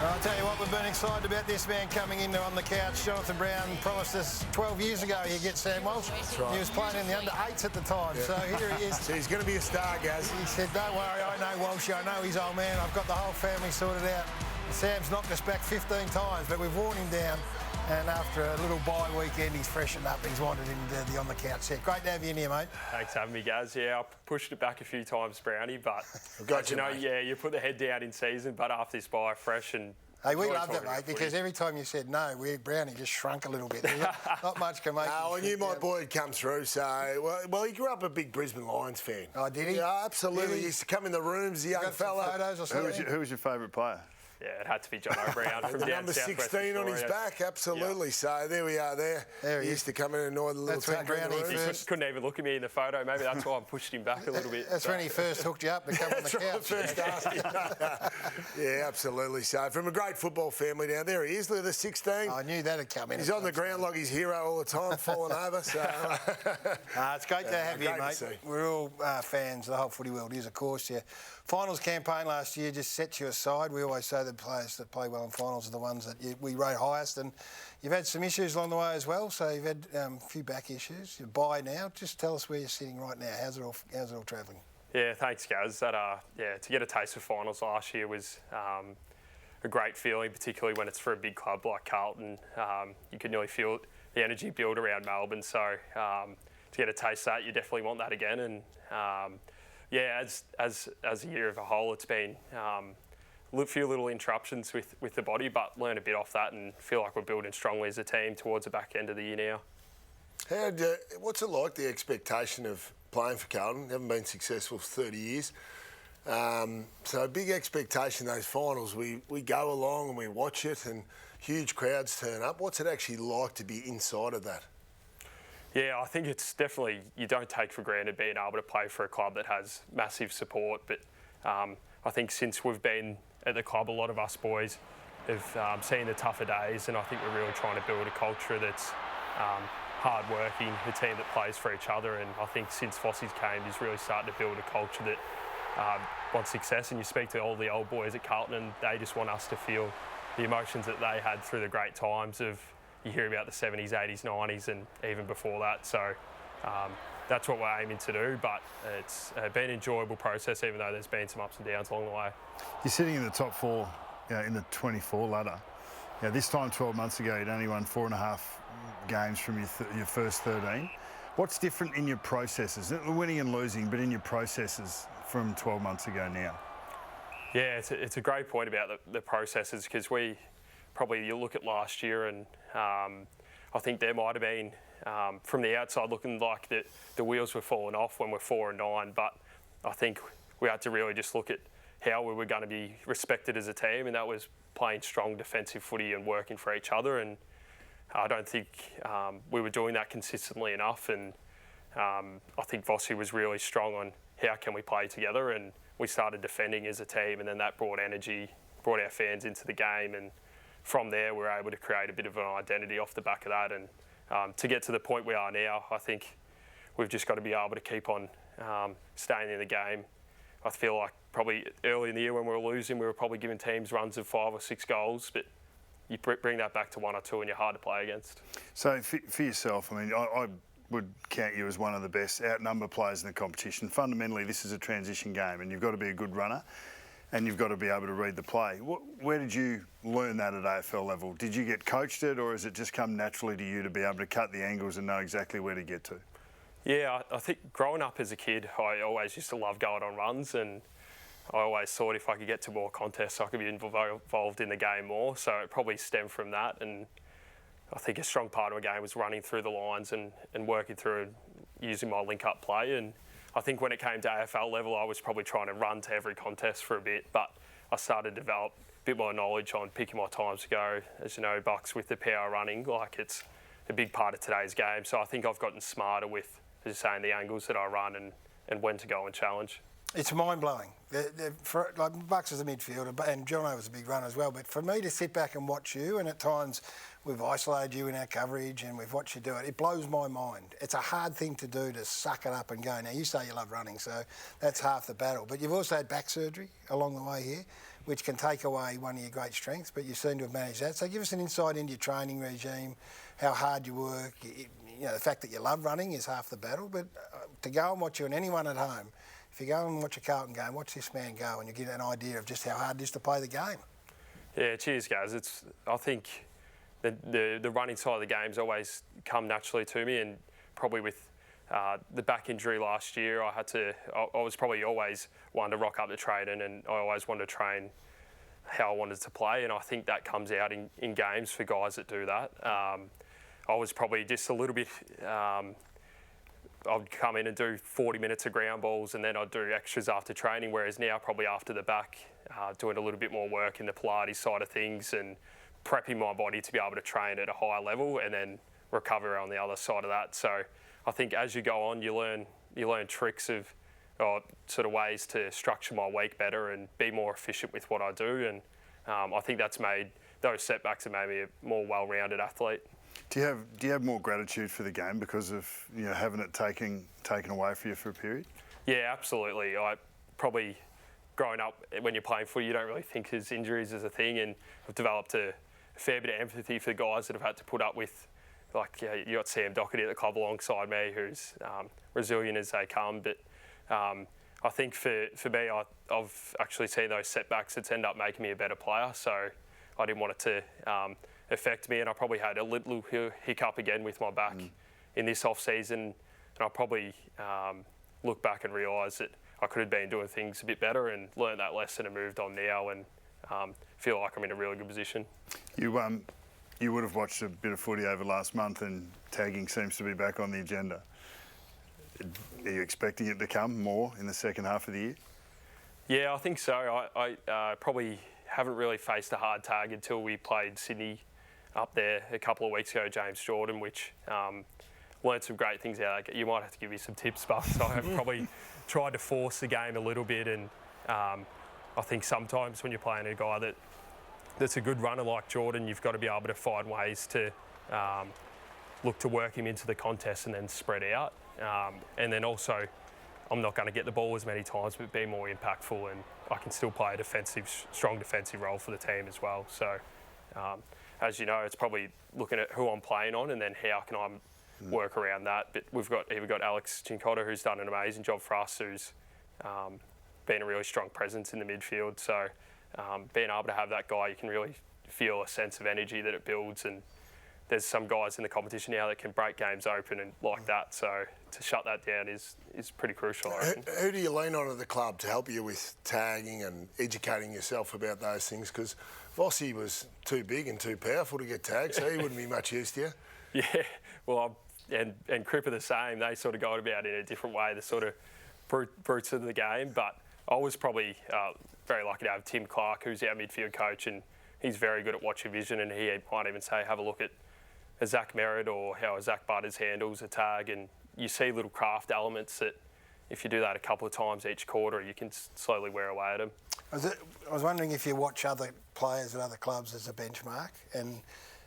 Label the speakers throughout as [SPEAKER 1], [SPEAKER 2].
[SPEAKER 1] I'll tell you what, we've been excited about this man coming in on the couch. Jonathan Brown promised us 12 years ago he'd get Sam Walsh.
[SPEAKER 2] That's right.
[SPEAKER 1] He was playing in the under-8s at the time, so here he is.
[SPEAKER 2] So he's going to be a star, Gaz.
[SPEAKER 1] He said, don't worry, I know Walsh, I know he's old man, I've got the whole family sorted out. Sam's knocked us back 15 times, but we've worn him down. And after a little bye weekend, he's freshened up. He's wandered into the on-the-couch set. Great to have you in here, mate.
[SPEAKER 3] Thanks for having me, Gaz. Yeah, I pushed it back a few times, Brownie, but you put the head down in season, but after this bye, fresh and...
[SPEAKER 1] Hey, we loved it, mate, because every time you said no, Brownie just shrunk a little bit. Not much can make
[SPEAKER 2] No, I knew my boy had come through, so... Well, he grew up a big Brisbane Lions fan.
[SPEAKER 1] Oh, did he?
[SPEAKER 2] Yeah, absolutely. He used to come in the rooms, the young fella.
[SPEAKER 1] Photos or something?
[SPEAKER 4] Who was your favourite player?
[SPEAKER 3] Yeah, it had to be John O'Brien from down
[SPEAKER 2] number 16 on his back, absolutely. Yep. So there we are there. He used to come in and annoy the little tackle in the room.
[SPEAKER 3] He couldn't even look at me in the photo. Maybe that's why I pushed him back a little bit.
[SPEAKER 1] That's when he first hooked you up to come on the couch.
[SPEAKER 2] First asked you. Yeah, absolutely. So from a great football family down there, he is the 16.
[SPEAKER 1] I knew that'd come in.
[SPEAKER 2] He's on the ground like his hero all the time, falling over. So
[SPEAKER 1] it's great to have you, mate. We're all fans. The whole footy world is, of course. Yeah. Finals campaign last year just set you aside. We always say the players that play well in finals are the ones that we rate highest, and you've had some issues along the way as well. So you've had a few back issues. You're by now. Just tell us where you're sitting right now. How's it all travelling?
[SPEAKER 3] Yeah, thanks, Gaz. That to get a taste of finals last year was a great feeling, particularly when it's for a big club like Carlton. You can nearly feel the energy build around Melbourne. So to get a taste of that, you definitely want that again. And as a year of a whole, it's been a few little interruptions with the body, but learn a bit off that and feel like we're building strongly as a team towards the back end of the year now.
[SPEAKER 2] What's it like, the expectation of playing for Carlton? Haven't been successful for 30 years. So big expectation, those finals. We go along and we watch it and huge crowds turn up. What's it actually like to be inside of that?
[SPEAKER 3] Yeah, I think it's definitely, you don't take for granted being able to play for a club that has massive support, but I think since we've been at the club, a lot of us boys have seen the tougher days, and I think we're really trying to build a culture that's hard-working, a team that plays for each other, and I think since Fossey's came, he's really starting to build a culture that wants success, and you speak to all the old boys at Carlton, and they just want us to feel the emotions that they had through the great times of, you hear about the 70s, 80s, 90s, and even before that. So that's what we're aiming to do, but it's been an enjoyable process, even though there's been some ups and downs along the way.
[SPEAKER 4] You're sitting in the top four, in the 24 ladder. This time 12 months ago, you'd only won 4.5 games from your first 13. What's different in your processes? Winning and losing, but in your processes from 12 months ago now?
[SPEAKER 3] Yeah, it's a great point about the processes, because you look at last year and I think there might have been, from the outside, looking like the wheels were falling off when we're 4-9, but I think we had to really just look at how we were going to be respected as a team, and that was playing strong defensive footy and working for each other, and I don't think we were doing that consistently enough, and I think Fossey was really strong on how can we play together, and we started defending as a team, and then that brought energy, brought our fans into the game, and from there we were able to create a bit of an identity off the back of that, and to get to the point we are now, I think we've just got to be able to keep on staying in the game. I feel like probably early in the year when we were losing, we were probably giving teams runs of 5 or 6 goals, but you bring that back to 1 or 2 and you're hard to play against.
[SPEAKER 4] So for yourself, I mean, I would count you as one of the best outnumbered players in the competition. Fundamentally, this is a transition game, and you've got to be a good runner, and you've got to be able to read the play. Where did you learn that at AFL level? Did you get coached it, or has it just come naturally to you to be able to cut the angles and know exactly where to get to?
[SPEAKER 3] Yeah, I think growing up as a kid, I always used to love going on runs, and I always thought if I could get to more contests, I could be involved in the game more. So it probably stemmed from that, and I think a strong part of my game was running through the lines and working through and using my link-up play. And I think when it came to AFL level, I was probably trying to run to every contest for a bit, but I started to develop a bit more knowledge on picking my times to go. As you know, Bucks, with the power running, like it's a big part of today's game. So I think I've gotten smarter with, as you're saying, the angles that I run and when to go and challenge.
[SPEAKER 1] It's mind-blowing. Like Bucks is a midfielder, and Jono was a big runner as well. But for me to sit back and watch you, and at times we've isolated you in our coverage and we've watched you do it, it blows my mind. It's a hard thing to do, to suck it up and go. Now, you say you love running, so that's half the battle. But you've also had back surgery along the way here, which can take away one of your great strengths, but you seem to have managed that. So give us an insight into your training regime, how hard you work. You know, the fact that you love running is half the battle, but to go and watch you and anyone at home, if you go and watch a Carlton game, watch this man go and you get an idea of just how hard it is to play the game.
[SPEAKER 3] Yeah, cheers, guys. I think the running side of the game's always come naturally to me, and probably with the back injury last year, I was probably always one to rock up to training, and I always wanted to train how I wanted to play, and I think that comes out in games for guys that do that. I was probably just a little bit... I'd come in and do 40 minutes of ground balls, and then I'd do extras after training, whereas now probably after the back, doing a little bit more work in the Pilates side of things and prepping my body to be able to train at a higher level and then recover on the other side of that. So I think as you go on, you learn tricks of sort of ways to structure my week better and be more efficient with what I do. And I think those setbacks have made me a more well-rounded athlete.
[SPEAKER 4] Do you have more gratitude for the game because of having it taken away from you for a period?
[SPEAKER 3] Yeah, absolutely. I probably growing up when you're playing footy, you don't really think of injuries as a thing, and I've developed a fair bit of empathy for the guys that have had to put up with. Like you got Sam Doherty at the club alongside me, who's resilient as they come. But I think for me, I've actually seen those setbacks that's ended up making me a better player. So I didn't want it to affect me, and I probably had a little hiccup again with my back in this off season, and I probably look back and realise that I could have been doing things a bit better and learned that lesson and moved on now, and feel like I'm in a really good position. You
[SPEAKER 4] would have watched a bit of footy over last month, and tagging seems to be back on the agenda. Are you expecting it to come more in the second half of the year? Yeah,
[SPEAKER 3] I think so. I probably haven't really faced a hard tag until we played Sydney up there a couple of weeks ago, James Jordan, which learned some great things out of it. You might have to give me some tips, but so I have probably tried to force the game a little bit, and I think sometimes when you're playing a guy that's a good runner like Jordan, you've got to be able to find ways to look to work him into the contest and then spread out. And then also, I'm not going to get the ball as many times, but be more impactful, and I can still play a strong defensive role for the team as well. So, as you know, it's probably looking at who I'm playing on and then how can I work around that. But we've got Alex Cincotta, who's done an amazing job for us, who's been a really strong presence in the midfield. So, being able to have that guy, you can really feel a sense of energy that it builds, and there's some guys in the competition now that can break games open and like that. So to shut that down is pretty crucial, I reckon.
[SPEAKER 2] Who do you lean on at the club to help you with tagging and educating yourself about those things? Because Vossi was too big and too powerful to get tagged, so he wouldn't be much use to you.
[SPEAKER 3] Yeah, well, and Crip are the same. They sort of go about it in a different way, the sort of brutes of the game. But I was probably very lucky to have Tim Clark, who's our midfield coach, and he's very good at watching vision, and he might even say, have a look at a Zach Merritt or how a Zach Butters handles a tag, and you see little craft elements that if you do that a couple of times each quarter, you can slowly wear away at them.
[SPEAKER 1] I was wondering if you watch other players at other clubs as a benchmark, and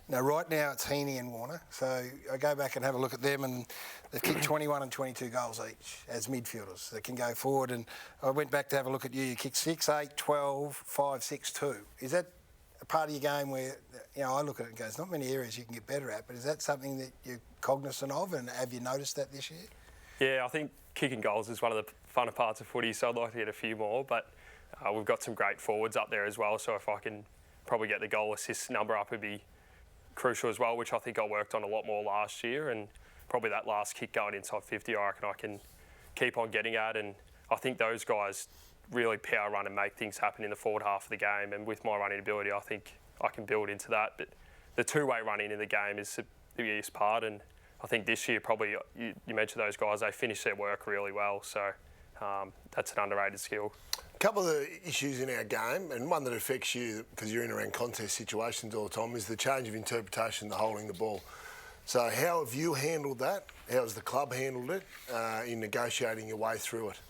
[SPEAKER 1] right now it's Heaney and Warner, so I go back and have a look at them, and they've kicked 21 and 22 goals each as midfielders that can go forward. And I went back to have a look at you kicked 6, 8, 12, 5, 6, 2. Is that a part of your game where, I look at it and go, there's not many areas you can get better at, but is that something that you're cognizant of, and have you noticed that this year?
[SPEAKER 3] Yeah, I think kicking goals is one of the funner parts of footy, so I'd like to get a few more, but we've got some great forwards up there as well, so if I can probably get the goal assist number up, would be crucial as well, which I think I worked on a lot more last year, and probably that last kick going inside 50, I reckon I can keep on getting at, and I think those guys really power run and make things happen in the forward half of the game, and with my running ability, I think I can build into that. But the two-way running in the game is the biggest part, and I think this year probably, you mentioned those guys, they finish their work really well, so that's an underrated skill.
[SPEAKER 2] A couple of the issues in our game, and one that affects you because you're in around contest situations all the time, is the change of interpretation, the holding the ball. So how have you handled that? How has the club handled it in negotiating your way through it?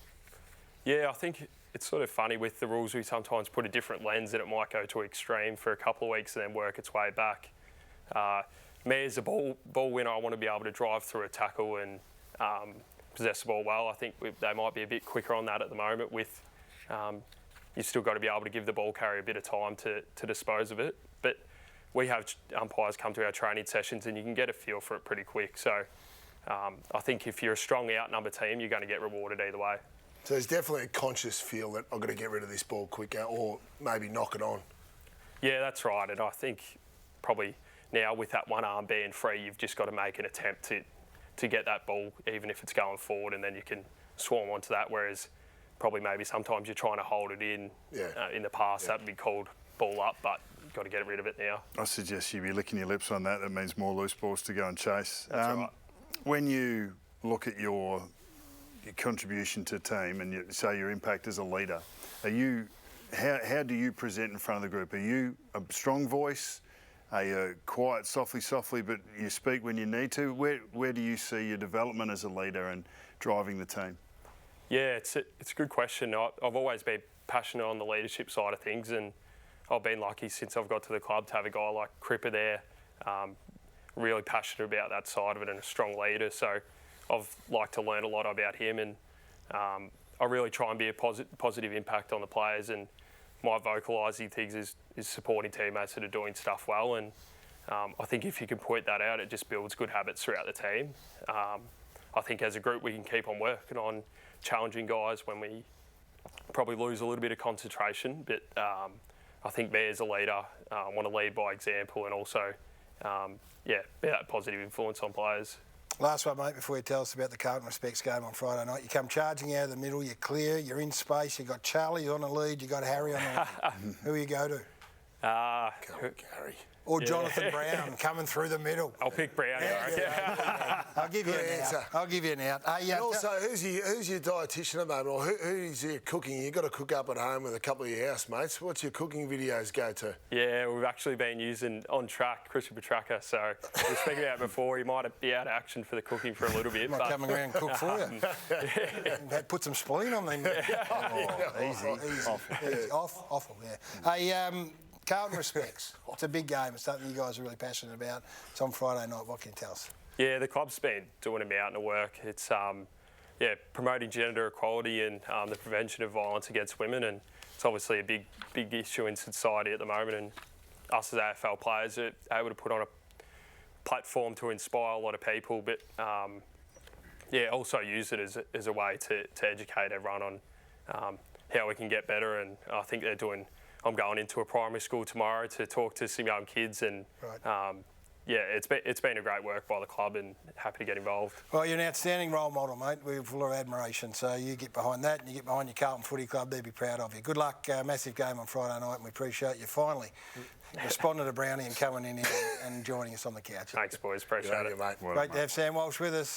[SPEAKER 3] Yeah, I think it's sort of funny with the rules. We sometimes put a different lens and it might go to extreme for a couple of weeks and then work its way back. Me as a ball winner, I want to be able to drive through a tackle and possess the ball well. I think they might be a bit quicker on that at the moment with you've still got to be able to give the ball carrier a bit of time to dispose of it. But we have umpires come to our training sessions and you can get a feel for it pretty quick. So I think if you're a strong outnumbered team, you're going to get rewarded either way.
[SPEAKER 2] So there's definitely a conscious feel that I've got to get rid of this ball quicker or maybe knock it on.
[SPEAKER 3] Yeah, that's right. And I think probably now with that one arm being free, you've just got to make an attempt to get that ball, even if it's going forward, and then you can swarm onto that. Whereas probably maybe sometimes you're trying to hold it in. In the past, that'd be called ball up, but you've got to get rid of it now.
[SPEAKER 4] I suggest you be licking your lips on that. That means more loose balls to go and chase.
[SPEAKER 3] That's right.
[SPEAKER 4] When you look at your contribution to the team and you say your impact as a leader, how do you present in front of the group? Are you a strong voice? Are you quiet, softly, but you speak when you need to? Where do you see your development as a leader and driving the team?
[SPEAKER 3] Yeah, it's a good question. I've always been passionate on the leadership side of things, and I've been lucky since I've got to the club to have a guy like Cripper there, really passionate about that side of it and a strong leader. So I've liked to learn a lot about him, and I really try and be a positive impact on the players, and my vocalising things is supporting teammates that are doing stuff well, and I think if you can point that out, it just builds good habits throughout the team. I think as a group we can keep on working on challenging guys when we probably lose a little bit of concentration, but I think me as a leader want to lead by example and also be that positive influence on players.
[SPEAKER 1] Last one, mate, before you tell us about the Carlton Respects game on Friday night. You come charging out of the middle, you're clear, you're in space, you've got Charlie on the lead, you've got Harry on the lead. Who you go to?
[SPEAKER 2] Harry.
[SPEAKER 1] Or Jonathan Brown coming through the middle.
[SPEAKER 3] I'll pick Brown.
[SPEAKER 1] I'll give you an out. I'll give you an out.
[SPEAKER 2] And also, who's your dietitian at the moment, or who's your cooking? You've got to cook up at home with a couple of your housemates. What's your cooking videos go to?
[SPEAKER 3] Yeah, we've actually been using On Track, Christian Petrevski. So we were speaking about before, he might be out of action for the cooking for a little bit.
[SPEAKER 1] Might come around and cook for you. Put some spleen on them. Easy. Awful, yeah. Hey, Carlton Respects. It's a big game. It's something you guys are really passionate about. It's on Friday night. What can you tell us?
[SPEAKER 3] Yeah, the club's been doing a mountain of work. It's promoting gender equality and the prevention of violence against women, and it's obviously a big issue in society at the moment. And us as AFL players are able to put on a platform to inspire a lot of people, but also use it as a way to educate everyone on how we can get better. And I think they're doing. I'm going into a primary school tomorrow to talk to some young kids, and it's been a great work by the club, and happy to get involved.
[SPEAKER 1] Well, you're an outstanding role model, mate. We're full of admiration. So you get behind that, and you get behind your Carlton Footy Club. They'd be proud of you. Good luck, massive game on Friday night, and we appreciate you finally responding to Brownie and coming in here and joining us on the couch.
[SPEAKER 3] Thanks, boys. Appreciate it,
[SPEAKER 2] mate.
[SPEAKER 1] Great to have Sam Walsh with us.